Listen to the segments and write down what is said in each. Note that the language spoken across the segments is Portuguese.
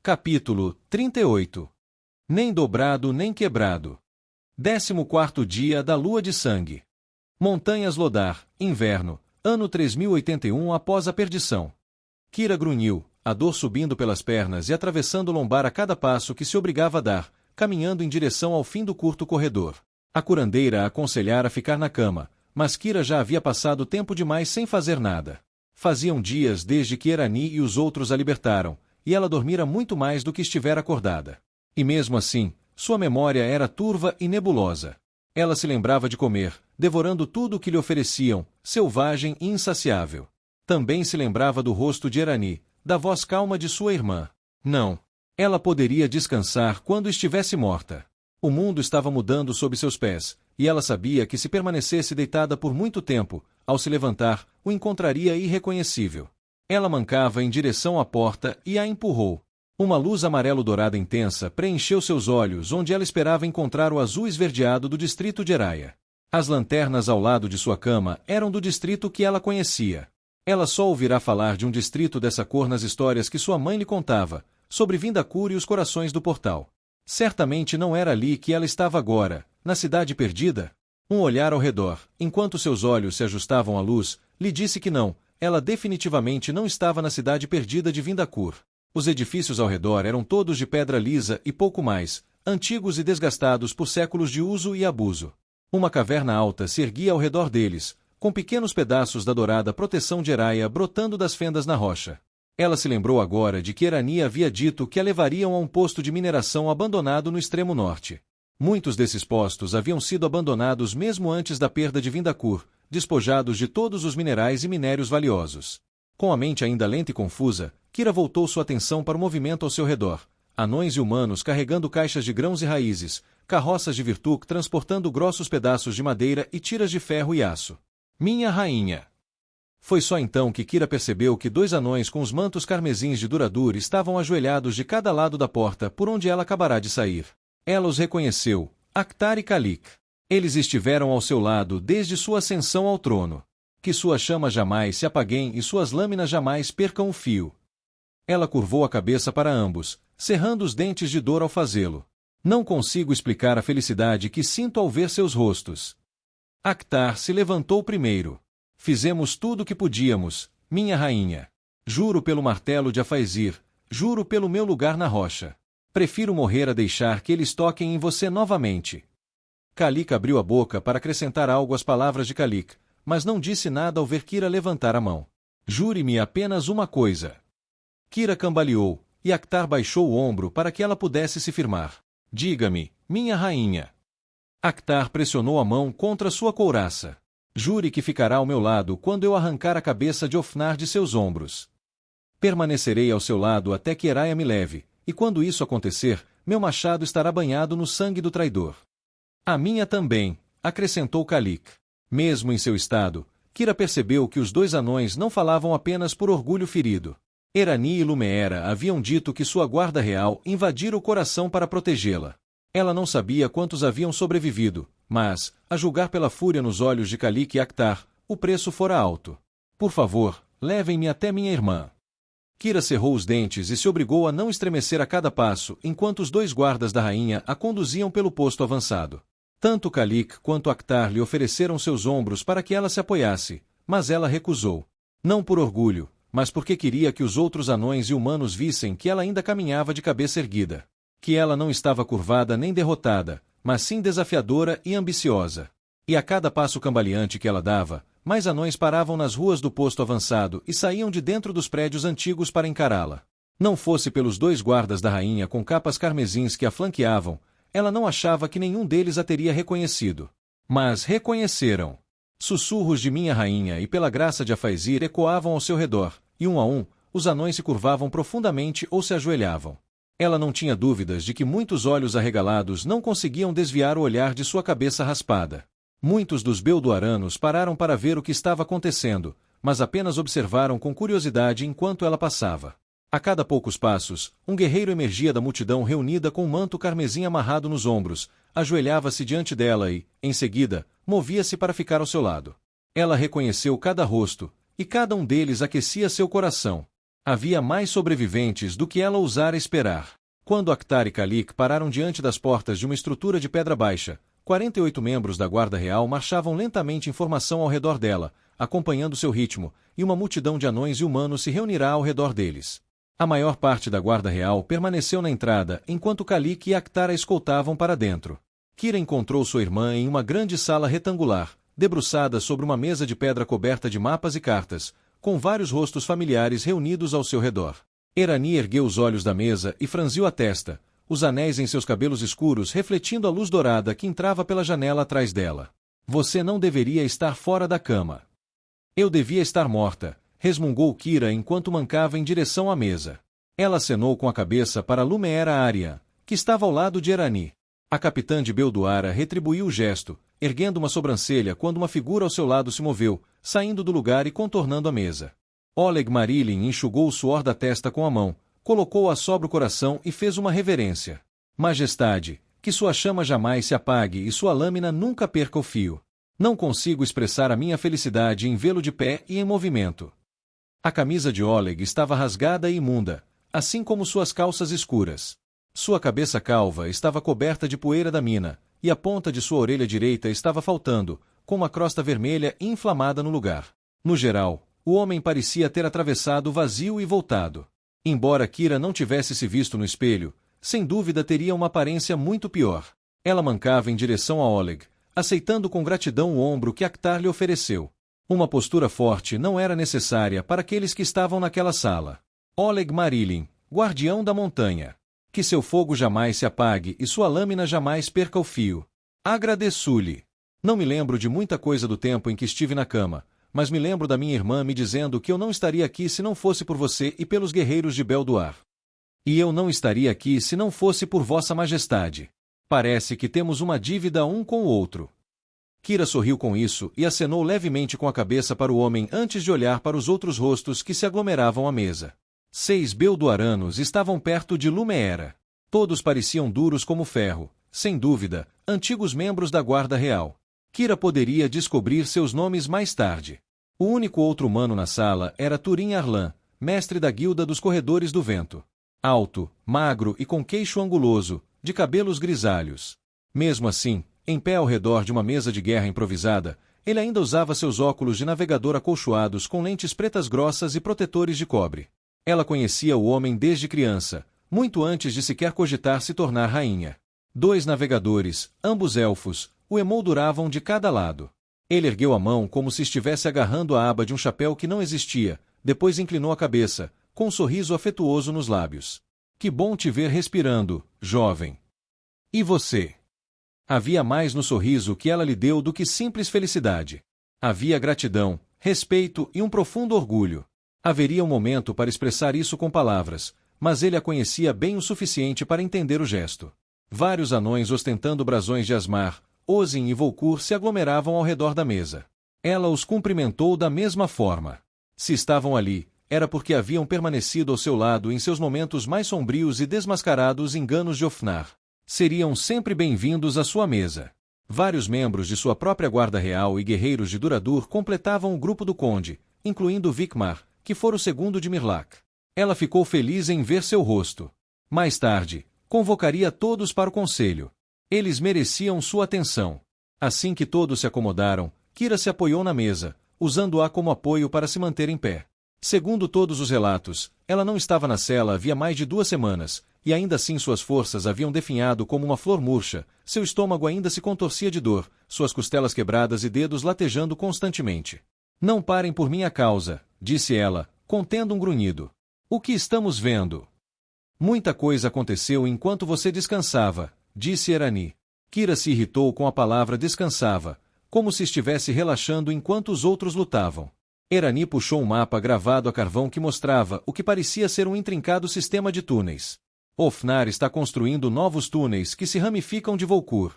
Capítulo 38. Nem dobrado nem quebrado. 14º dia da lua de sangue. Montanhas Lodar, inverno, ano 3081 após a perdição. Kira grunhiu, a dor subindo pelas pernas e atravessando o lombar a cada passo que se obrigava a dar, caminhando em direção ao fim do curto corredor. A curandeira a aconselhara ficar na cama, mas Kira já havia passado tempo demais sem fazer nada. Faziam dias desde que Erani e os outros a libertaram, e ela dormira muito mais do que estivera acordada. E mesmo assim, sua memória era turva e nebulosa. Ela se lembrava de comer, devorando tudo o que lhe ofereciam, selvagem e insaciável. Também se lembrava do rosto de Erani, da voz calma de sua irmã. Não. Ela poderia descansar quando estivesse morta. O mundo estava mudando sob seus pés, e ela sabia que se permanecesse deitada por muito tempo, ao se levantar, o encontraria irreconhecível. Ela mancava em direção à porta e a empurrou. Uma luz amarelo-dourada intensa preencheu seus olhos onde ela esperava encontrar o azul esverdeado do distrito de Eraia. As lanternas ao lado de sua cama eram do distrito que ela conhecia. Ela só ouvirá falar de um distrito dessa cor nas histórias que sua mãe lhe contava, sobre Vindacur e os corações do portal. Certamente não era ali que ela estava agora, na cidade perdida. Um olhar ao redor, enquanto seus olhos se ajustavam à luz, lhe disse que não, ela definitivamente não estava na cidade perdida de Vindacur. Os edifícios ao redor eram todos de pedra lisa e pouco mais, antigos e desgastados por séculos de uso e abuso. Uma caverna alta se erguia ao redor deles, com pequenos pedaços da dourada proteção de Eraia brotando das fendas na rocha. Ela se lembrou agora de que Erani havia dito que a levariam a um posto de mineração abandonado no extremo norte. Muitos desses postos haviam sido abandonados mesmo antes da perda de Vindacur, despojados de todos os minerais e minérios valiosos. Com a mente ainda lenta e confusa, Kira voltou sua atenção para o movimento ao seu redor. Anões e humanos carregando caixas de grãos e raízes, carroças de Virtuk transportando grossos pedaços de madeira e tiras de ferro e aço. Minha rainha! Foi só então que Kira percebeu que 2 anões com os mantos carmesins de Duradur estavam ajoelhados de cada lado da porta por onde ela acabará de sair. Ela os reconheceu, Akhtar e Kalik. Eles estiveram ao seu lado desde sua ascensão ao trono. Que suas chamas jamais se apaguem e suas lâminas jamais percam o fio. Ela curvou a cabeça para ambos, cerrando os dentes de dor ao fazê-lo. Não consigo explicar a felicidade que sinto ao ver seus rostos. Akhtar se levantou primeiro. Fizemos tudo o que podíamos, minha rainha. Juro pelo martelo de Afaizir, juro pelo meu lugar na rocha. Prefiro morrer a deixar que eles toquem em você novamente. Kalik abriu a boca para acrescentar algo às palavras de Kalik, mas não disse nada ao ver Kira levantar a mão. Jure-me apenas uma coisa. Kira cambaleou, e Akhtar baixou o ombro para que ela pudesse se firmar. Diga-me, minha rainha. Akhtar pressionou a mão contra sua couraça. Jure que ficará ao meu lado quando eu arrancar a cabeça de Ofnar de seus ombros. Permanecerei ao seu lado até que Eraia me leve, e quando isso acontecer, meu machado estará banhado no sangue do traidor. A minha também, acrescentou Kalik. Mesmo em seu estado, Kira percebeu que os 2 anões não falavam apenas por orgulho ferido. Erani e Lumeera haviam dito que sua guarda real invadira o coração para protegê-la. Ela não sabia quantos haviam sobrevivido, mas, a julgar pela fúria nos olhos de Kalik e Akhtar, o preço fora alto. Por favor, levem-me até minha irmã. Kira cerrou os dentes e se obrigou a não estremecer a cada passo enquanto os 2 guardas da rainha a conduziam pelo posto avançado. Tanto Kalik quanto Akhtar lhe ofereceram seus ombros para que ela se apoiasse, mas ela recusou. Não por orgulho, mas porque queria que os outros anões e humanos vissem que ela ainda caminhava de cabeça erguida. Que ela não estava curvada nem derrotada, mas sim desafiadora e ambiciosa. E a cada passo cambaleante que ela dava, mais anões paravam nas ruas do posto avançado e saíam de dentro dos prédios antigos para encará-la. Não fosse pelos 2 guardas da rainha com capas carmesins que a flanqueavam, ela não achava que nenhum deles a teria reconhecido. Mas reconheceram. Sussurros de minha rainha e pela graça de Afaizir ecoavam ao seu redor, e um a um, os anões se curvavam profundamente ou se ajoelhavam. Ela não tinha dúvidas de que muitos olhos arregalados não conseguiam desviar o olhar de sua cabeça raspada. Muitos dos Belduaranos pararam para ver o que estava acontecendo, mas apenas observaram com curiosidade enquanto ela passava. A cada poucos passos, um guerreiro emergia da multidão reunida com um manto carmesim amarrado nos ombros, ajoelhava-se diante dela e, em seguida, movia-se para ficar ao seu lado. Ela reconheceu cada rosto, e cada um deles aquecia seu coração. Havia mais sobreviventes do que ela ousara esperar. Quando Akhtar e Kalik pararam diante das portas de uma estrutura de pedra baixa, 48 membros da Guarda Real marchavam lentamente em formação ao redor dela, acompanhando seu ritmo, e uma multidão de anões e humanos se reunirá ao redor deles. A maior parte da Guarda Real permaneceu na entrada, enquanto Kalik e Akhtar a escoltavam para dentro. Kira encontrou sua irmã em uma grande sala retangular, debruçada sobre uma mesa de pedra coberta de mapas e cartas, com vários rostos familiares reunidos ao seu redor. Erani ergueu os olhos da mesa e franziu a testa, os anéis em seus cabelos escuros refletindo a luz dourada que entrava pela janela atrás dela. Você não deveria estar fora da cama. Eu devia estar morta, resmungou Kira enquanto mancava em direção à mesa. Ela acenou com a cabeça para Lumeera Arya, que estava ao lado de Erani. A capitã de Belduara retribuiu o gesto, erguendo uma sobrancelha quando uma figura ao seu lado se moveu, saindo do lugar e contornando a mesa. Oleg Marilyn enxugou o suor da testa com a mão, colocou-a sobre o coração e fez uma reverência. Majestade, que sua chama jamais se apague e sua lâmina nunca perca o fio. Não consigo expressar a minha felicidade em vê-lo de pé e em movimento. A camisa de Oleg estava rasgada e imunda, assim como suas calças escuras. Sua cabeça calva estava coberta de poeira da mina, e a ponta de sua orelha direita estava faltando, com uma crosta vermelha inflamada no lugar. No geral, o homem parecia ter atravessado o vazio e voltado. Embora Kira não tivesse se visto no espelho, sem dúvida teria uma aparência muito pior. Ela mancava em direção a Oleg, aceitando com gratidão o ombro que Akhtar lhe ofereceu. Uma postura forte não era necessária para aqueles que estavam naquela sala. Oleg Marilyn, guardião da montanha. Que seu fogo jamais se apague e sua lâmina jamais perca o fio. Agradeço-lhe. Não me lembro de muita coisa do tempo em que estive na cama, mas me lembro da minha irmã me dizendo que eu não estaria aqui se não fosse por você e pelos guerreiros de Belduar. E eu não estaria aqui se não fosse por Vossa Majestade. Parece que temos uma dívida um com o outro. Kira sorriu com isso e acenou levemente com a cabeça para o homem antes de olhar para os outros rostos que se aglomeravam à mesa. 6 belduaranos estavam perto de Lumeera. Todos pareciam duros como ferro, sem dúvida, antigos membros da Guarda Real. Kira poderia descobrir seus nomes mais tarde. O único outro humano na sala era Turin Arlan, mestre da Guilda dos Corredores do Vento. Alto, magro e com queixo anguloso, de cabelos grisalhos. Mesmo assim, em pé ao redor de uma mesa de guerra improvisada, ele ainda usava seus óculos de navegador acolchoados com lentes pretas grossas e protetores de cobre. Ela conhecia o homem desde criança, muito antes de sequer cogitar se tornar rainha. 2 navegadores, ambos elfos, o emolduravam de cada lado. Ele ergueu a mão como se estivesse agarrando a aba de um chapéu que não existia, depois inclinou a cabeça, com um sorriso afetuoso nos lábios. Que bom te ver respirando, jovem. E você? Havia mais no sorriso que ela lhe deu do que simples felicidade. Havia gratidão, respeito e um profundo orgulho. Haveria um momento para expressar isso com palavras, mas ele a conhecia bem o suficiente para entender o gesto. Vários anões ostentando brasões de Asmar, Ozin e Volkur se aglomeravam ao redor da mesa. Ela os cumprimentou da mesma forma. Se estavam ali, era porque haviam permanecido ao seu lado em seus momentos mais sombrios e desmascarados enganos de Ofnar. Seriam sempre bem-vindos à sua mesa. Vários membros de sua própria guarda real e guerreiros de Duradur completavam o grupo do conde, incluindo Vikmar, que fora o segundo de Mirlak. Ela ficou feliz em ver seu rosto. Mais tarde, convocaria todos para o conselho. Eles mereciam sua atenção. Assim que todos se acomodaram, Kira se apoiou na mesa, usando-a como apoio para se manter em pé. Segundo todos os relatos, ela não estava na cela havia mais de 2 semanas, e ainda assim suas forças haviam definhado como uma flor murcha, seu estômago ainda se contorcia de dor, suas costelas quebradas e dedos latejando constantemente. Não parem por minha causa, disse ela, contendo um grunhido. O que estamos vendo? Muita coisa aconteceu enquanto você descansava, disse Erani. Kira se irritou com a palavra descansava, como se estivesse relaxando enquanto os outros lutavam. Erani puxou um mapa gravado a carvão que mostrava o que parecia ser um intrincado sistema de túneis. Ofnar está construindo novos túneis que se ramificam de Volkur.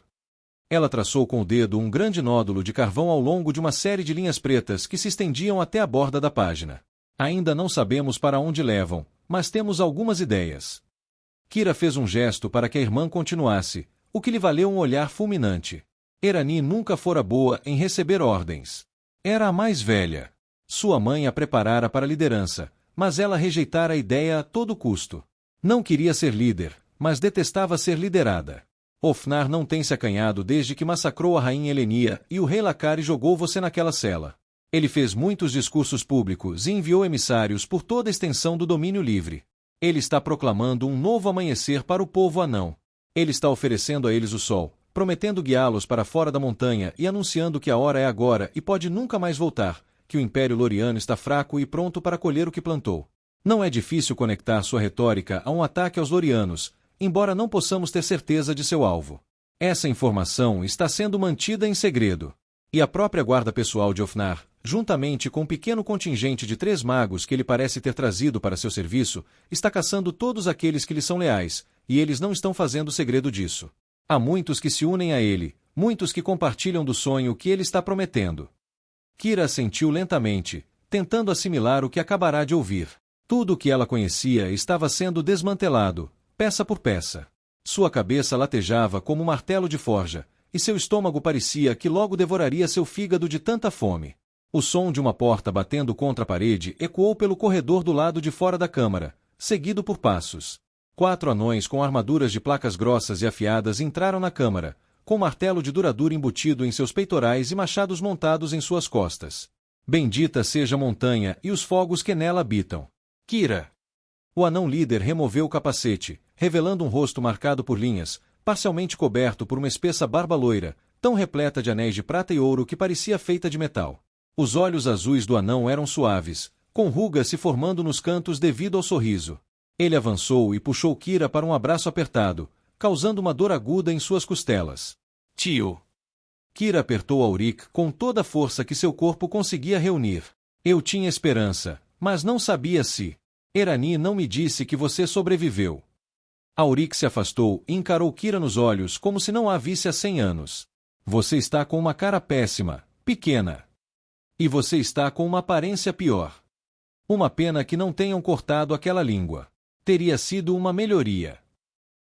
Ela traçou com o dedo um grande nódulo de carvão ao longo de uma série de linhas pretas que se estendiam até a borda da página. Ainda não sabemos para onde levam, mas temos algumas ideias. Kira fez um gesto para que a irmã continuasse, o que lhe valeu um olhar fulminante. Erani nunca fora boa em receber ordens. Era a mais velha. Sua mãe a preparara para a liderança, mas ela rejeitara a ideia a todo custo. Não queria ser líder, mas detestava ser liderada. Ofnar não tem se acanhado desde que massacrou a rainha Helenia e o rei Lacare jogou você naquela cela. Ele fez muitos discursos públicos e enviou emissários por toda a extensão do domínio livre. Ele está proclamando um novo amanhecer para o povo anão. Ele está oferecendo a eles o sol, prometendo guiá-los para fora da montanha e anunciando que a hora é agora e pode nunca mais voltar, que o Império Loriano está fraco e pronto para colher o que plantou. Não é difícil conectar sua retórica a um ataque aos Lorianos, embora não possamos ter certeza de seu alvo. Essa informação está sendo mantida em segredo. E a própria guarda pessoal de Ofnar, juntamente com um pequeno contingente de 3 magos que ele parece ter trazido para seu serviço, está caçando todos aqueles que lhe são leais, e eles não estão fazendo segredo disso. Há muitos que se unem a ele, muitos que compartilham do sonho que ele está prometendo. Kira assentiu lentamente, tentando assimilar o que acabará de ouvir. Tudo o que ela conhecia estava sendo desmantelado, peça por peça. Sua cabeça latejava como um martelo de forja, e seu estômago parecia que logo devoraria seu fígado de tanta fome. O som de uma porta batendo contra a parede ecoou pelo corredor do lado de fora da câmara, seguido por passos. 4 anões com armaduras de placas grossas e afiadas entraram na câmara, com martelo de duradura embutido em seus peitorais e machados montados em suas costas. Bendita seja a montanha e os fogos que nela habitam. Kira! O anão líder removeu o capacete, revelando um rosto marcado por linhas, parcialmente coberto por uma espessa barba loira, tão repleta de anéis de prata e ouro que parecia feita de metal. Os olhos azuis do anão eram suaves, com rugas se formando nos cantos devido ao sorriso. Ele avançou e puxou Kira para um abraço apertado, causando uma dor aguda em suas costelas. Tio! Kira apertou Auric com toda a força que seu corpo conseguia reunir. Eu tinha esperança, mas não sabia se... Erani não me disse que você sobreviveu. Auric se afastou e encarou Kira nos olhos como se não a visse há 100 anos. Você está com uma cara péssima, pequena. E você está com uma aparência pior. Uma pena que não tenham cortado aquela língua. Teria sido uma melhoria.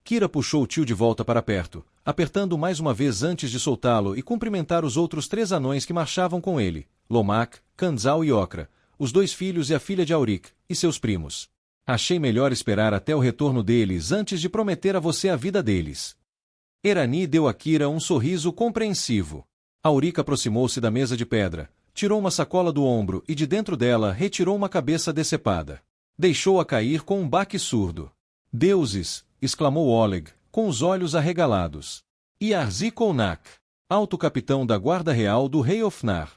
Kira puxou o tio de volta para perto, apertando mais uma vez antes de soltá-lo e cumprimentar os outros 3 anões que marchavam com ele, Lomak, Kanzal e Okra, os 2 filhos e a filha de Auric, e seus primos. Achei melhor esperar até o retorno deles antes de prometer a você a vida deles. Erani deu a Kira um sorriso compreensivo. Auric aproximou-se da mesa de pedra, tirou uma sacola do ombro e de dentro dela retirou uma cabeça decepada. Deixou-a cair com um baque surdo. Deuses! Exclamou Oleg, com os olhos arregalados. Yarzi Kolnak, alto capitão da guarda real do rei Ofnar.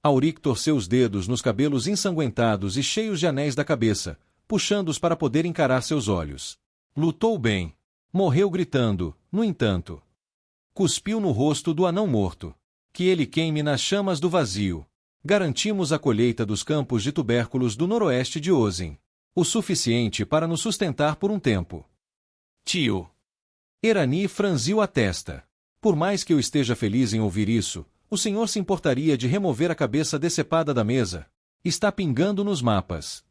Auric torceu os dedos nos cabelos ensanguentados e cheios de anéis da cabeça, puxando-os para poder encarar seus olhos. Lutou bem. Morreu gritando, no entanto. Cuspiu no rosto do anão morto. Que ele queime nas chamas do vazio. Garantimos a colheita dos campos de tubérculos do noroeste de Ozen. O suficiente para nos sustentar por um tempo. Tio. Erani franziu a testa. Por mais que eu esteja feliz em ouvir isso, o senhor se importaria de remover a cabeça decepada da mesa? Está pingando nos mapas.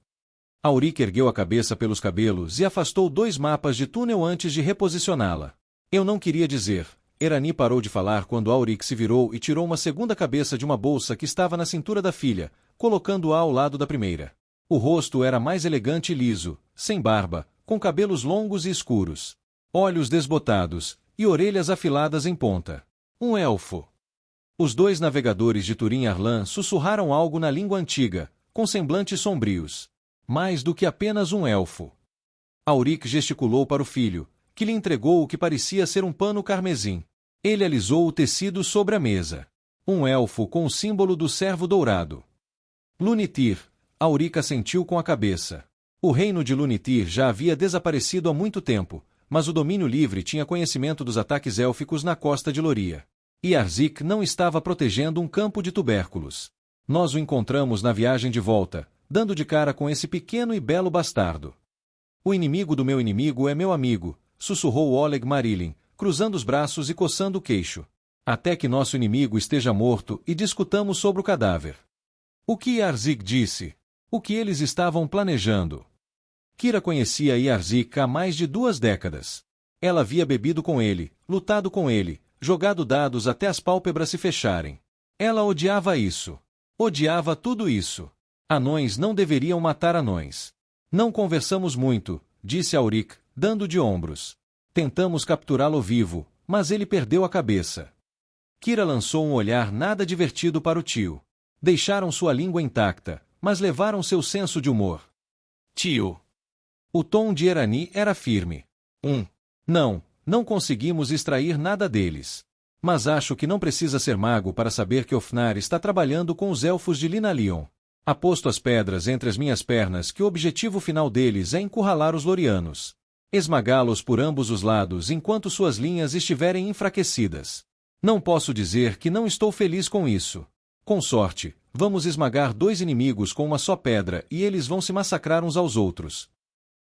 Auric ergueu a cabeça pelos cabelos e afastou 2 mapas de túnel antes de reposicioná-la. Eu não queria dizer. Erani parou de falar quando Auric se virou e tirou uma segunda cabeça de uma bolsa que estava na cintura da filha, colocando-a ao lado da primeira. O rosto era mais elegante e liso, sem barba, com cabelos longos e escuros, olhos desbotados e orelhas afiladas em ponta. Um elfo. Os 2 navegadores de Turin Arlan sussurraram algo na língua antiga, com semblantes sombrios. Mais do que apenas um elfo. Auric gesticulou para o filho, que lhe entregou o que parecia ser um pano carmesim. Ele alisou o tecido sobre a mesa. Um elfo com o símbolo do servo dourado. Lunitir. Auric assentiu com a cabeça. O reino de Lunitir já havia desaparecido há muito tempo, mas o domínio livre tinha conhecimento dos ataques élficos na costa de Loria. E Arzik não estava protegendo um campo de tubérculos. Nós o encontramos na viagem de volta, dando de cara com esse pequeno e belo bastardo. O inimigo do meu inimigo é meu amigo, sussurrou Oleg Marilyn, cruzando os braços e coçando o queixo. Até que nosso inimigo esteja morto e discutamos sobre o cadáver. O que Yarzik disse? O que eles estavam planejando? Kira conhecia Yarzik há mais de 2 décadas. Ela havia bebido com ele, lutado com ele, jogado dados até as pálpebras se fecharem. Ela odiava isso. Odiava tudo isso. Anões não deveriam matar anões. Não conversamos muito, disse Auric, dando de ombros. Tentamos capturá-lo vivo, mas ele perdeu a cabeça. Kira lançou um olhar nada divertido para o tio. Deixaram sua língua intacta, mas levaram seu senso de humor. Tio. O tom de Erani era firme. Não conseguimos extrair nada deles. Mas acho que não precisa ser mago para saber que Ofnar está trabalhando com os elfos de Linalion. Aposto as pedras entre as minhas pernas que o objetivo final deles é encurralar os Lorianos. Esmagá-los por ambos os lados enquanto suas linhas estiverem enfraquecidas. Não posso dizer que não estou feliz com isso. Com sorte, vamos esmagar 2 inimigos com uma só pedra e eles vão se massacrar uns aos outros.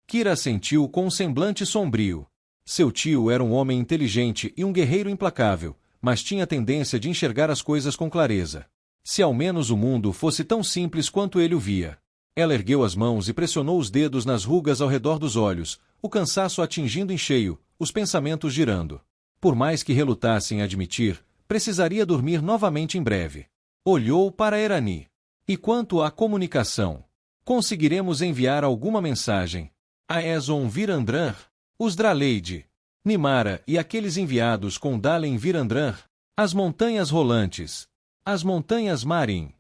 Kira assentiu com um semblante sombrio. Seu tio era um homem inteligente e um guerreiro implacável, mas tinha tendência de enxergar as coisas com clareza. Se ao menos o mundo fosse tão simples quanto ele o via. Ela ergueu as mãos e pressionou os dedos nas rugas ao redor dos olhos, o cansaço atingindo em cheio, os pensamentos girando. Por mais que relutasse em admitir, precisaria dormir novamente em breve. Olhou para Erani. E quanto à comunicação? Conseguiremos enviar alguma mensagem a Ezon Virandran, os Draleide, Nimara e aqueles enviados com Dalen Virandran, as montanhas rolantes, as montanhas Marin.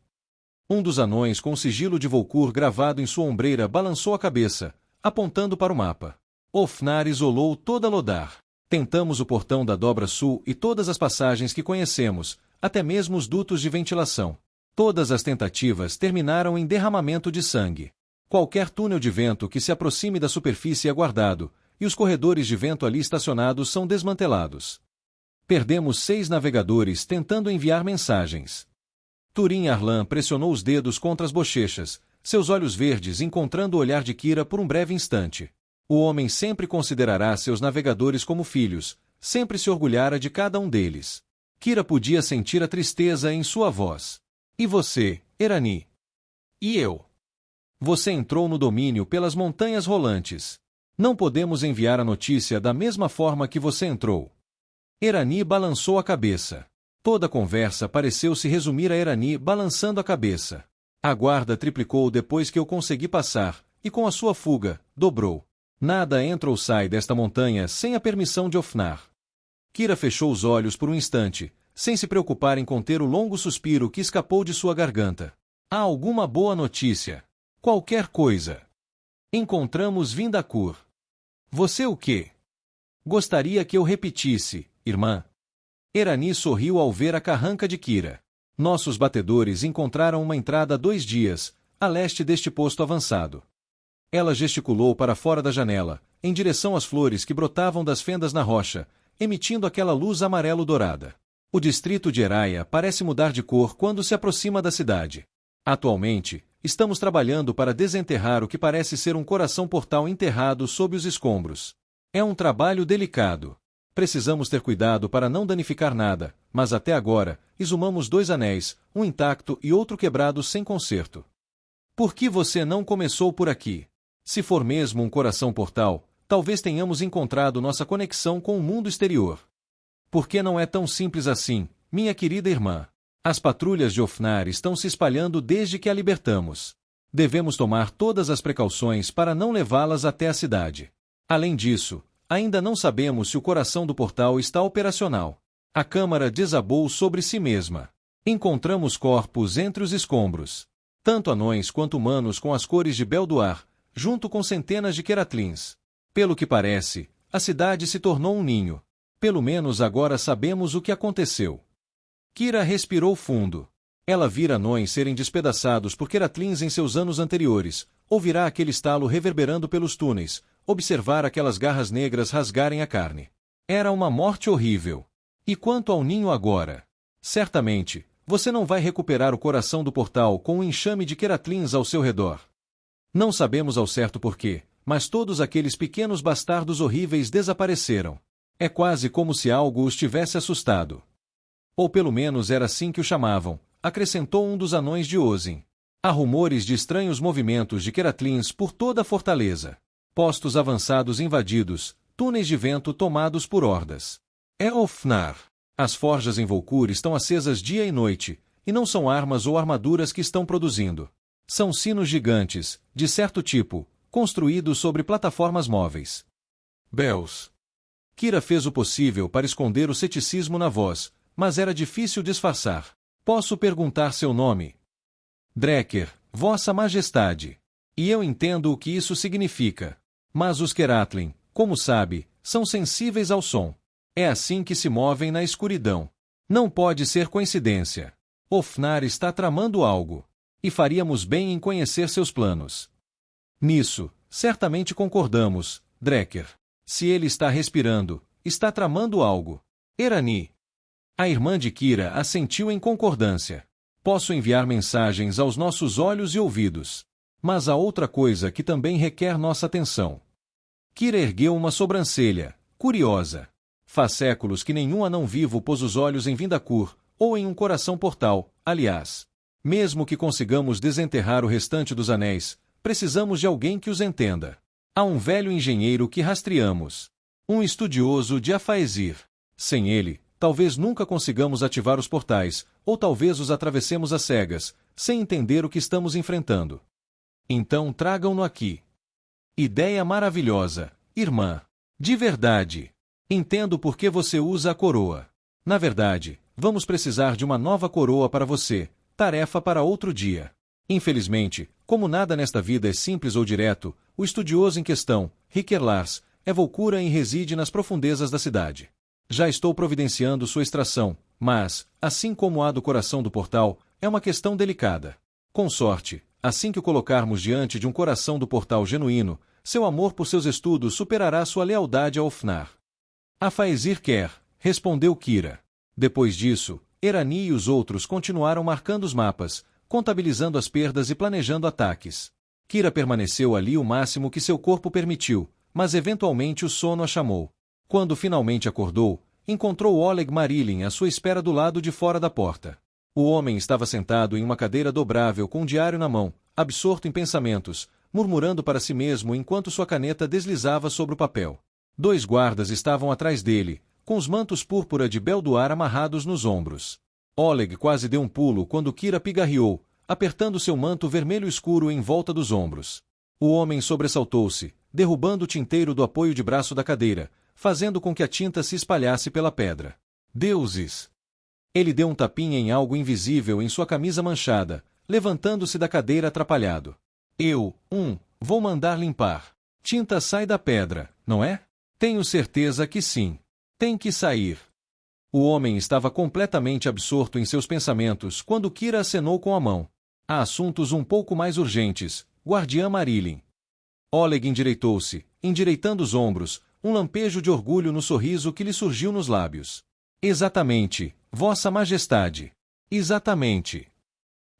Um dos anões com o sigilo de Volkur gravado em sua ombreira balançou a cabeça, apontando para o mapa. Ofnar isolou toda Lodar. Tentamos o portão da dobra sul e todas as passagens que conhecemos, até mesmo os dutos de ventilação. Todas as tentativas terminaram em derramamento de sangue. Qualquer túnel de vento que se aproxime da superfície é guardado, e os corredores de vento ali estacionados são desmantelados. Perdemos 6 navegadores tentando enviar mensagens. Turin Arlan pressionou os dedos contra as bochechas, seus olhos verdes encontrando o olhar de Kira por um breve instante. O homem sempre considerará seus navegadores como filhos, sempre se orgulhara de cada um deles. Kira podia sentir a tristeza em sua voz. E você, Erani? E eu? Você entrou no domínio pelas montanhas rolantes. Não podemos enviar a notícia da mesma forma que você entrou. Erani balançou a cabeça. Toda a conversa pareceu se resumir a Erani balançando a cabeça. A guarda triplicou depois que eu consegui passar, e com a sua fuga, dobrou. Nada entra ou sai desta montanha sem a permissão de Ofnar. Kira fechou os olhos por um instante, sem se preocupar em conter o longo suspiro que escapou de sua garganta. Há alguma boa notícia? Qualquer coisa. Encontramos Vindacur. Você o quê? Gostaria que eu repetisse, irmã. Erani sorriu ao ver a carranca de Kira. Nossos batedores encontraram uma entrada há 2 dias, a leste deste posto avançado. Ela gesticulou para fora da janela, em direção às flores que brotavam das fendas na rocha, emitindo aquela luz amarelo-dourada. O distrito de Eraia parece mudar de cor quando se aproxima da cidade. Atualmente, estamos trabalhando para desenterrar o que parece ser um coração-portal enterrado sob os escombros. É um trabalho delicado. Precisamos ter cuidado para não danificar nada, mas até agora, exumamos 2 anéis, um intacto e outro quebrado sem conserto. Por que você não começou por aqui? Se for mesmo um coração-portal, talvez tenhamos encontrado nossa conexão com o mundo exterior. Por que não é tão simples assim, minha querida irmã? As patrulhas de Ofnar estão se espalhando desde que a libertamos. Devemos tomar todas as precauções para não levá-las até a cidade. Além disso, ainda não sabemos se o coração do portal está operacional. A câmara desabou sobre si mesma. Encontramos corpos entre os escombros. Tanto anões quanto humanos com as cores de Belduar, junto com centenas de Queratlins. Pelo que parece, a cidade se tornou um ninho. Pelo menos agora sabemos o que aconteceu. Kira respirou fundo. Ela vira anões serem despedaçados por Queratlins em seus anos anteriores, ouvirá aquele estalo reverberando pelos túneis, observar aquelas garras negras rasgarem a carne. Era uma morte horrível. E quanto ao ninho agora? Certamente, você não vai recuperar o coração do portal com um enxame de Queratlins ao seu redor. Não sabemos ao certo porquê, mas todos aqueles pequenos bastardos horríveis desapareceram. É quase como se algo os tivesse assustado. Ou pelo menos era assim que o chamavam, acrescentou um dos anões de Ozin. Há rumores de estranhos movimentos de Queratlins por toda a fortaleza. Postos avançados invadidos, túneis de vento tomados por hordas. É Ofnar. As forjas em Volkur estão acesas dia e noite, e não são armas ou armaduras que estão produzindo. São sinos gigantes, de certo tipo, construídos sobre plataformas móveis. Bells. Kira fez o possível para esconder o ceticismo na voz, mas era difícil disfarçar. Posso perguntar seu nome? Drecker, Vossa Majestade. E eu entendo o que isso significa. Mas os Keratlin, como sabe, são sensíveis ao som. É assim que se movem na escuridão. Não pode ser coincidência. Ofnar está tramando algo. E faríamos bem em conhecer seus planos. Nisso, certamente concordamos, Drecker. Se ele está respirando, está tramando algo. Erani. A irmã de Kira assentiu em concordância. Posso enviar mensagens aos nossos olhos e ouvidos. Mas há outra coisa que também requer nossa atenção. Kira ergueu uma sobrancelha, curiosa. Faz séculos que nenhum anão vivo pôs os olhos em Vindacur, ou em um coração portal, aliás. Mesmo que consigamos desenterrar o restante dos anéis, precisamos de alguém que os entenda. Há um velho engenheiro que rastreamos. Um estudioso de Afaezir. Sem ele, talvez nunca consigamos ativar os portais, ou talvez os atravessemos às cegas, sem entender o que estamos enfrentando. Então tragam-no aqui. Ideia maravilhosa, irmã. De verdade. Entendo por que você usa a coroa. Na verdade, vamos precisar de uma nova coroa para você, tarefa para outro dia. Infelizmente, como nada nesta vida é simples ou direto, o estudioso em questão, Ricker Lars, é Volcura e reside nas profundezas da cidade. Já estou providenciando sua extração, mas, assim como a do coração do portal, é uma questão delicada. Com sorte, assim que o colocarmos diante de um coração do portal genuíno, seu amor por seus estudos superará sua lealdade a Ofnar. Afaezir quer, respondeu Kira. Depois disso, Erani e os outros continuaram marcando os mapas, contabilizando as perdas e planejando ataques. Kira permaneceu ali o máximo que seu corpo permitiu, mas eventualmente o sono a chamou. Quando finalmente acordou, encontrou Oleg Marilyn à sua espera do lado de fora da porta. O homem estava sentado em uma cadeira dobrável com um diário na mão, absorto em pensamentos, murmurando para si mesmo enquanto sua caneta deslizava sobre o papel. 2 guardas estavam atrás dele, com os mantos púrpura de Belduar amarrados nos ombros. Oleg quase deu um pulo quando Kira pigarreou, apertando seu manto vermelho escuro em volta dos ombros. O homem sobressaltou-se, derrubando o tinteiro do apoio de braço da cadeira, fazendo com que a tinta se espalhasse pela pedra. Deuses! Ele deu um tapinha em algo invisível em sua camisa manchada, levantando-se da cadeira atrapalhado. Vou mandar limpar. Tinta sai da pedra, não é? Tenho certeza que sim. Tem que sair. O homem estava completamente absorto em seus pensamentos quando Kira acenou com a mão. Há assuntos um pouco mais urgentes, Guardiã Marilyn. Oleg endireitou-se, endireitando os ombros, um lampejo de orgulho no sorriso que lhe surgiu nos lábios. Exatamente, Vossa Majestade. Exatamente.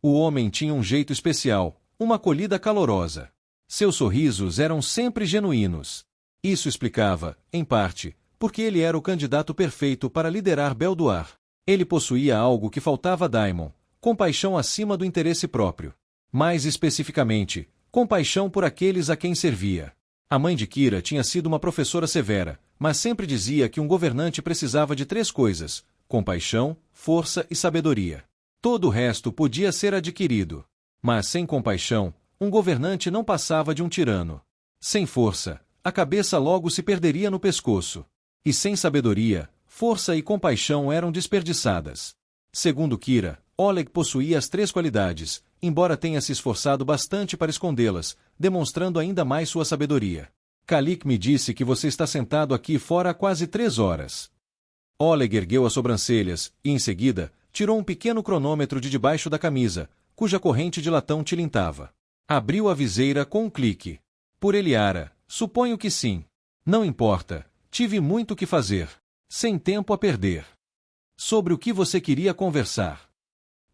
O homem tinha um jeito especial, uma acolhida calorosa. Seus sorrisos eram sempre genuínos. Isso explicava, em parte, porque ele era o candidato perfeito para liderar Belduar. Ele possuía algo que faltava a Daimon, compaixão acima do interesse próprio. Mais especificamente, compaixão por aqueles a quem servia. A mãe de Kira tinha sido uma professora severa, mas sempre dizia que um governante precisava de 3 coisas: compaixão, força e sabedoria. Todo o resto podia ser adquirido. Mas sem compaixão, um governante não passava de um tirano. Sem força, a cabeça logo se perderia no pescoço. E sem sabedoria, força e compaixão eram desperdiçadas. Segundo Kira, Oleg possuía as 3 qualidades, embora tenha se esforçado bastante para escondê-las, demonstrando ainda mais sua sabedoria. Kalik me disse que você está sentado aqui fora há quase 3 horas. Oleg ergueu as sobrancelhas e, em seguida, tirou um pequeno cronômetro de debaixo da camisa, cuja corrente de latão tilintava. Abriu a viseira com um clique. Por Eliara, suponho que sim. Não importa, tive muito o que fazer. Sem tempo a perder. Sobre o que você queria conversar?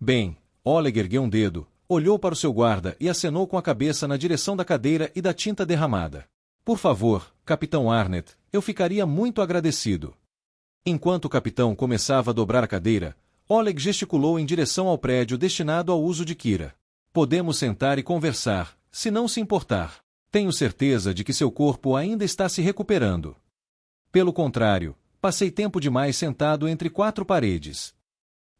Bem, Oleg ergueu um dedo, olhou para o seu guarda e acenou com a cabeça na direção da cadeira e da tinta derramada. Por favor, Capitão Arnett, eu ficaria muito agradecido. Enquanto o capitão começava a dobrar a cadeira, Oleg gesticulou em direção ao prédio destinado ao uso de Kira. Podemos sentar e conversar, se não se importar. Tenho certeza de que seu corpo ainda está se recuperando. Pelo contrário, passei tempo demais sentado entre 4 paredes.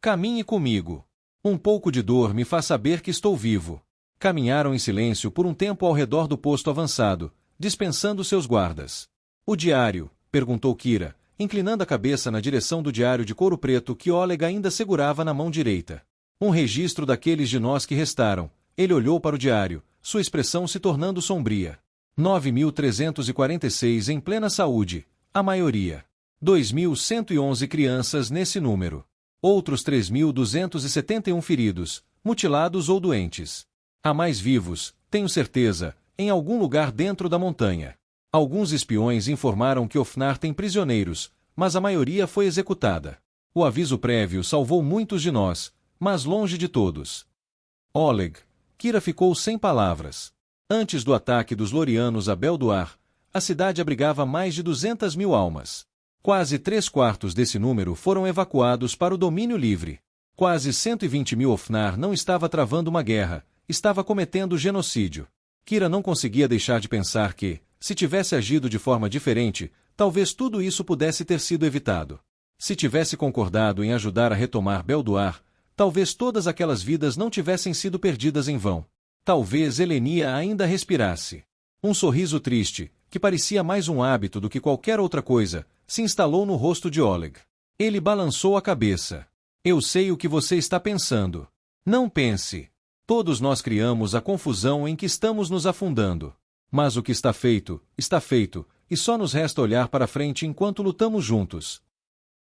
Caminhe comigo. Um pouco de dor me faz saber que estou vivo. Caminharam em silêncio por um tempo ao redor do posto avançado, dispensando seus guardas. O diário? Perguntou Kira, inclinando a cabeça na direção do diário de couro preto que Oleg ainda segurava na mão direita. Um registro daqueles de nós que restaram. Ele olhou para o diário, sua expressão se tornando sombria. 9.346 em plena saúde, a maioria. 2.111 crianças nesse número. Outros 3.271 feridos, mutilados ou doentes. Há mais vivos, tenho certeza, em algum lugar dentro da montanha. Alguns espiões informaram que Ofnar tem prisioneiros, mas a maioria foi executada. O aviso prévio salvou muitos de nós, mas longe de todos. Oleg. Kira ficou sem palavras. Antes do ataque dos Lorianos a Beldoar, a cidade abrigava mais de 200.000 almas. Quase 3/4 desse número foram evacuados para o domínio livre. Quase 120.000 Ofnar não estava travando uma guerra, estava cometendo genocídio. Kira não conseguia deixar de pensar que, se tivesse agido de forma diferente, talvez tudo isso pudesse ter sido evitado. Se tivesse concordado em ajudar a retomar Beldoar, talvez todas aquelas vidas não tivessem sido perdidas em vão. Talvez Helenia ainda respirasse. Um sorriso triste, que parecia mais um hábito do que qualquer outra coisa, se instalou no rosto de Oleg. Ele balançou a cabeça. Eu sei o que você está pensando. Não pense. Todos nós criamos a confusão em que estamos nos afundando. Mas o que está feito, e só nos resta olhar para frente enquanto lutamos juntos.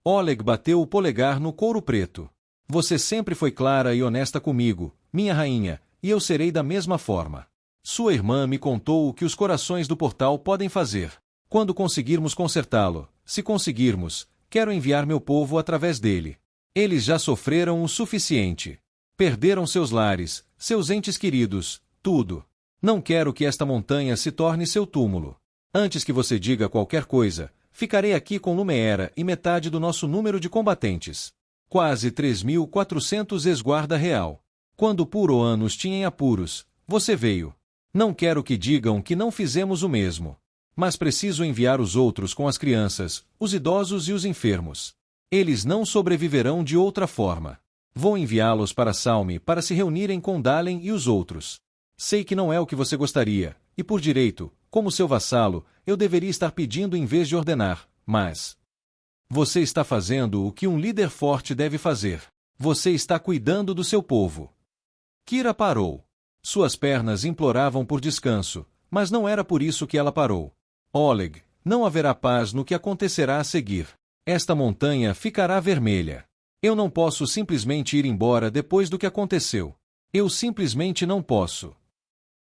Oleg bateu o polegar no couro preto. Você sempre foi clara e honesta comigo, minha rainha, e eu serei da mesma forma. Sua irmã me contou o que os corações do portal podem fazer. Quando conseguirmos consertá-lo, se conseguirmos, quero enviar meu povo através dele. Eles já sofreram o suficiente. Perderam seus lares, seus entes queridos, tudo. Não quero que esta montanha se torne seu túmulo. Antes que você diga qualquer coisa, ficarei aqui com Lumeera e metade do nosso número de combatentes. Quase 3.400 ex-guarda real. Quando Puroan nos tinha em apuros, você veio. Não quero que digam que não fizemos o mesmo. Mas preciso enviar os outros com as crianças, os idosos e os enfermos. Eles não sobreviverão de outra forma. Vou enviá-los para Salme para se reunirem com Dalen e os outros. Sei que não é o que você gostaria, e por direito, como seu vassalo, eu deveria estar pedindo em vez de ordenar, mas... Você está fazendo o que um líder forte deve fazer. Você está cuidando do seu povo. Kira parou. Suas pernas imploravam por descanso, mas não era por isso que ela parou. Oleg, não haverá paz no que acontecerá a seguir. Esta montanha ficará vermelha. Eu não posso simplesmente ir embora depois do que aconteceu. Eu simplesmente não posso.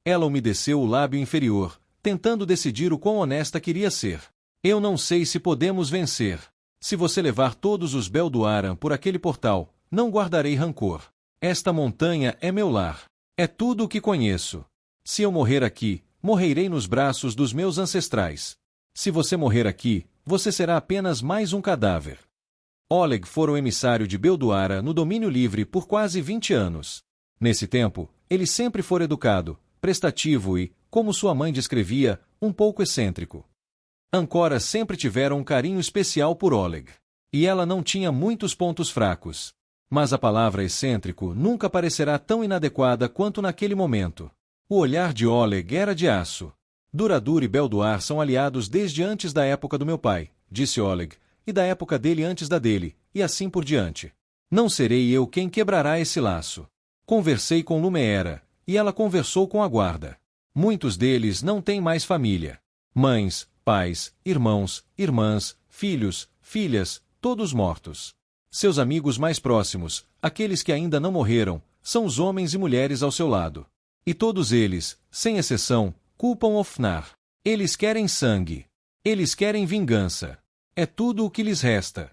Ela umedeceu o lábio inferior, tentando decidir o quão honesta queria ser. Eu não sei se podemos vencer. Se você levar todos os Beldoaran por aquele portal, não guardarei rancor. Esta montanha é meu lar. É tudo o que conheço. Se eu morrer aqui, morrerei nos braços dos meus ancestrais. Se você morrer aqui, você será apenas mais um cadáver. Oleg fora o emissário de Beldoara no domínio livre por quase 20 anos. Nesse tempo, ele sempre fora educado, prestativo e, como sua mãe descrevia, um pouco excêntrico. Ancora sempre tiveram um carinho especial por Oleg. E ela não tinha muitos pontos fracos. Mas a palavra excêntrico nunca parecerá tão inadequada quanto naquele momento. O olhar de Oleg era de aço. Duradur e Beldoar são aliados desde antes da época do meu pai, disse Oleg, e da época dele antes da dele, e assim por diante. Não serei eu quem quebrará esse laço. Conversei com Lumeera, e ela conversou com a guarda. Muitos deles não têm mais família. Mães, pais, irmãos, irmãs, filhos, filhas, todos mortos. Seus amigos mais próximos, aqueles que ainda não morreram, são os homens e mulheres ao seu lado. E todos eles, sem exceção, culpam Ofnar. Eles querem sangue. Eles querem vingança. É tudo o que lhes resta.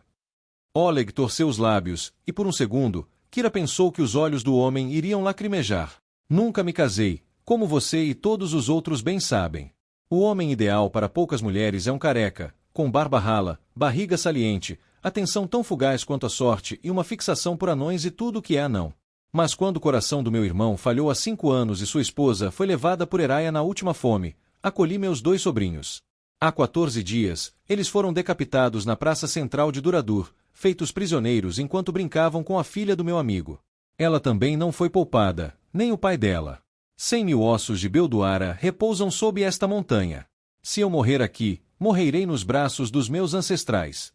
Oleg torceu os lábios, e por um segundo, Kira pensou que os olhos do homem iriam lacrimejar. Nunca me casei, como você e todos os outros bem sabem. O homem ideal para poucas mulheres é um careca, com barba rala, barriga saliente, atenção tão fugaz quanto a sorte e uma fixação por anões e tudo o que é anão. Mas quando o coração do meu irmão falhou há 5 anos e sua esposa foi levada por Eraia na última fome, acolhi meus 2 sobrinhos. Há 14 dias, eles foram decapitados na praça central de Duradur, feitos prisioneiros enquanto brincavam com a filha do meu amigo. Ela também não foi poupada, nem o pai dela. 100.000 ossos de Belduara repousam sob esta montanha. Se eu morrer aqui, morrerei nos braços dos meus ancestrais.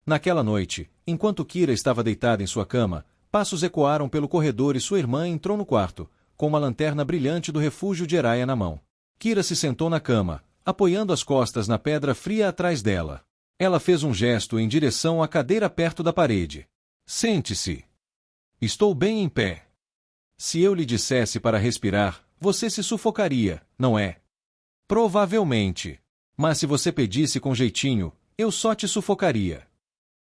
Naquela noite, enquanto Kira estava deitada em sua cama, passos ecoaram pelo corredor e sua irmã entrou no quarto, com uma lanterna brilhante do refúgio de Eraia na mão. Kira se sentou na cama, apoiando as costas na pedra fria atrás dela. Ela fez um gesto em direção à cadeira perto da parede. Sente-se. Estou bem em pé. Se eu lhe dissesse para respirar, você se sufocaria, não é? Provavelmente. Mas se você pedisse com jeitinho, eu só te sufocaria.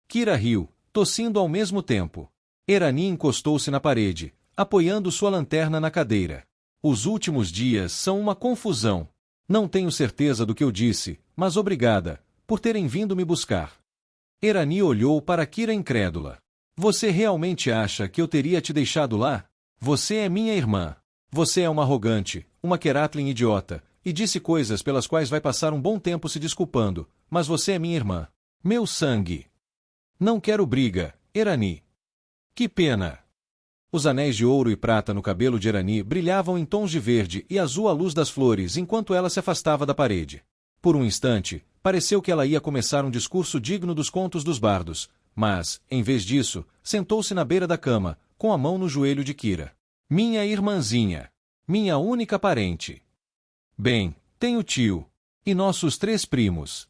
Kira riu, tossindo ao mesmo tempo. Erani encostou-se na parede, apoiando sua lanterna na cadeira. Os últimos dias são uma confusão. Não tenho certeza do que eu disse, mas obrigada, por terem vindo me buscar. Erani olhou para Kira incrédula. Você realmente acha que eu teria te deixado lá? Você é minha irmã. Você é uma arrogante, uma Keratlin idiota, e disse coisas pelas quais vai passar um bom tempo se desculpando, mas você é minha irmã. Meu sangue. Não quero briga, Erani. Que pena. Os anéis de ouro e prata no cabelo de Erani brilhavam em tons de verde e azul à luz das flores enquanto ela se afastava da parede. Por um instante, pareceu que ela ia começar um discurso digno dos contos dos bardos, mas, em vez disso, sentou-se na beira da cama, com a mão no joelho de Kira. Minha irmãzinha. Minha única parente. Bem, tenho tio. E nossos 3 primos.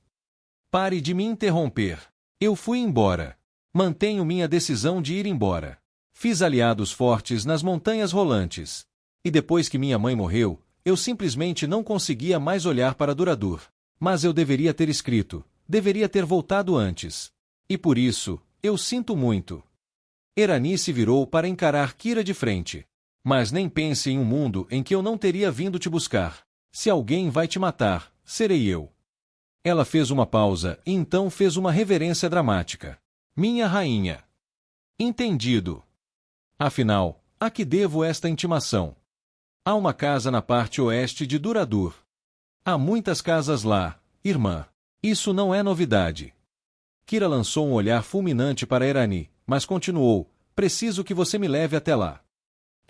Pare de me interromper. Eu fui embora. Mantenho minha decisão de ir embora. Fiz aliados fortes nas montanhas rolantes. E depois que minha mãe morreu, eu simplesmente não conseguia mais olhar para Duradur. Mas eu deveria ter escrito, deveria ter voltado antes. E por isso, eu sinto muito. Erani se virou para encarar Kira de frente. Mas nem pense em um mundo em que eu não teria vindo te buscar. Se alguém vai te matar, serei eu. Ela fez uma pausa e então fez uma reverência dramática. Minha rainha. Entendido. Afinal, a que devo esta intimação? Há uma casa na parte oeste de Duradur. Há muitas casas lá, irmã. Isso não é novidade. Kira lançou um olhar fulminante para Erani, mas continuou, preciso que você me leve até lá.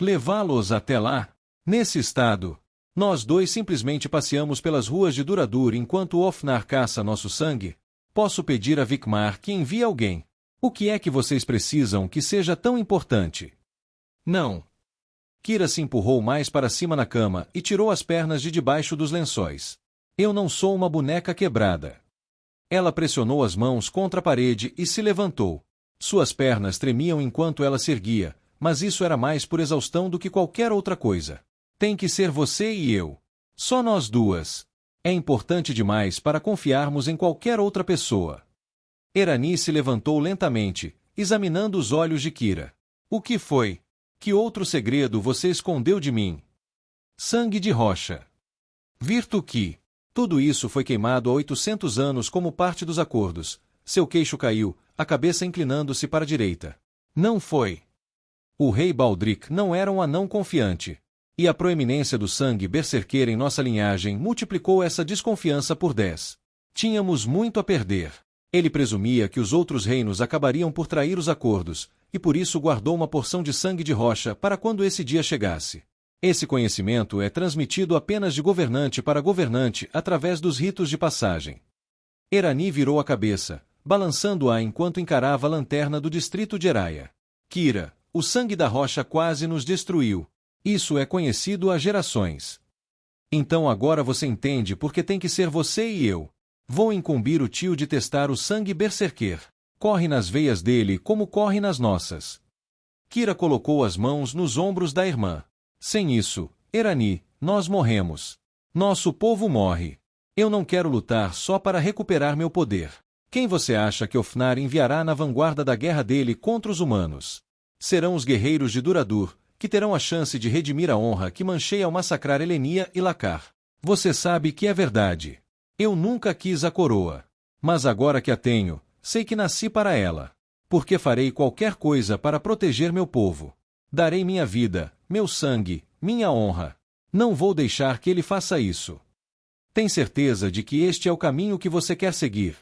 Levá-los até lá? Nesse estado, nós 2 simplesmente passeamos pelas ruas de Duradur enquanto Ofnar caça nosso sangue? Posso pedir a Vikmar que envie alguém. O que é que vocês precisam que seja tão importante? Não. Kira se empurrou mais para cima na cama e tirou as pernas de debaixo dos lençóis. Eu não sou uma boneca quebrada. Ela pressionou as mãos contra a parede e se levantou. Suas pernas tremiam enquanto ela se erguia, mas isso era mais por exaustão do que qualquer outra coisa. Tem que ser você e eu. Só nós 2. É importante demais para confiarmos em qualquer outra pessoa. Erani se levantou lentamente, examinando os olhos de Kira. O que foi? Que outro segredo você escondeu de mim? Sangue de rocha. Virtuqui. Tudo isso foi queimado há 800 anos como parte dos acordos. Seu queixo caiu, a cabeça inclinando-se para a direita. Não foi. O rei Baldric não era um anão confiante. E a proeminência do sangue berserker em nossa linhagem multiplicou essa desconfiança por 10. Tínhamos muito a perder. Ele presumia que os outros reinos acabariam por trair os acordos, e por isso guardou uma porção de sangue de rocha para quando esse dia chegasse. Esse conhecimento é transmitido apenas de governante para governante através dos ritos de passagem. Erani virou a cabeça, balançando-a enquanto encarava a lanterna do distrito de Eraia. Kira, o sangue da rocha quase nos destruiu. Isso é conhecido há gerações. Então agora você entende por que tem que ser você e eu. Vou incumbir o tio de testar o sangue berserker. Corre nas veias dele como corre nas nossas. Kira colocou as mãos nos ombros da irmã. Sem isso, Erani, nós morremos. Nosso povo morre. Eu não quero lutar só para recuperar meu poder. Quem você acha que Ofnar enviará na vanguarda da guerra dele contra os humanos? Serão os guerreiros de Duradur, que terão a chance de redimir a honra que manchei ao massacrar Elenia e Lakar. Você sabe que é verdade. Eu nunca quis a coroa. Mas agora que a tenho, sei que nasci para ela. Porque farei qualquer coisa para proteger meu povo. Darei minha vida, meu sangue, minha honra. Não vou deixar que ele faça isso. Tem certeza de que este é o caminho que você quer seguir?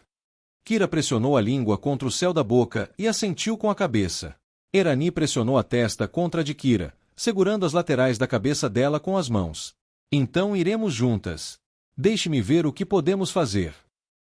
Kira pressionou a língua contra o céu da boca e assentiu com a cabeça. Erani pressionou a testa contra a de Kira, segurando as laterais da cabeça dela com as mãos. Então iremos juntas. Deixe-me ver o que podemos fazer.